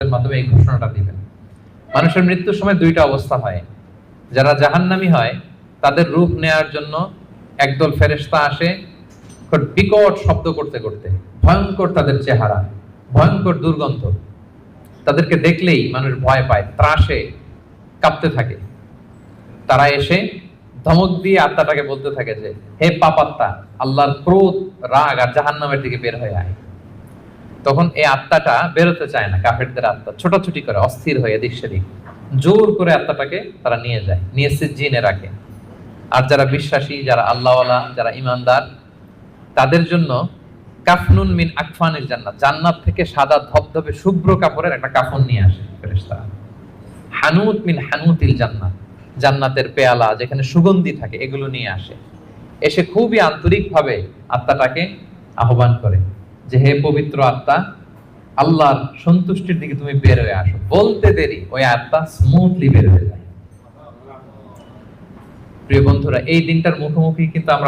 মাধ্যমে এই ঘোষণাটা দিবেন। মানুষের মৃত্যুর সময় দুইটা অবস্থা হয়। যারা জাহান্নামী হয় তাদের রূহ নেয়ার জন্য একদল ফেরেশতা আসে বিকট শব্দ করতে করতে, ভয়ঙ্কর তাদের চেহারা, ভয়ঙ্কর দুর্গন্ধ। তাদেরকে দেখলেই মানুষ ভয় পায়, ত্রাসে কাঁপতে থাকে। তারা এসে ধমক দিয়ে আত্মাটাকে বলতে থাকে যে, হে পাপাত্মা, আল্লাহর ক্রোধ, রাগ আর জাহান্নামের দিকে বের হয়ে আয়। তখন এই আত্মাটা বেরোতে চায় না, কাফেরদের আত্মা ছোটাছুটি করে, অস্থির হয়ে এদিক সেদিক, জোর করে আত্মাটাকে তারা নিয়ে যায়, নিয়ে সিজ্জিনে রাখে। আর যারা বিশ্বাসী, যারা আল্লাহওয়ালা, যারা ইমানদার, তাদের জন্য কাফনুন মিন আকফানিল জান্নাত, জান্নাত থেকে সাদা ধবধবে শুভ্র কাপড়ের একটা কাফন নিয়ে আসে ফেরেশতারা। হানুত মিন হানুতিল জান্নাত, জান্নাতের পেয়ালা যেখানে সুগন্ধি থাকে, এগুলো নিয়ে আসে। এসে খুবই আন্তরিকভাবে আত্মাটাকে আহ্বান করে যে, হে পবিত্র আত্মা, আল্লাহর সন্তুষ্টির দিকে তুমি বের হয়ে আসো। বলতে দেরি ওই আত্মা স্মুথলি বের হয়ে যায়। প্রিয় বন্ধুরা, এই দিনটার মুখোমুখি কিন্তু আমরা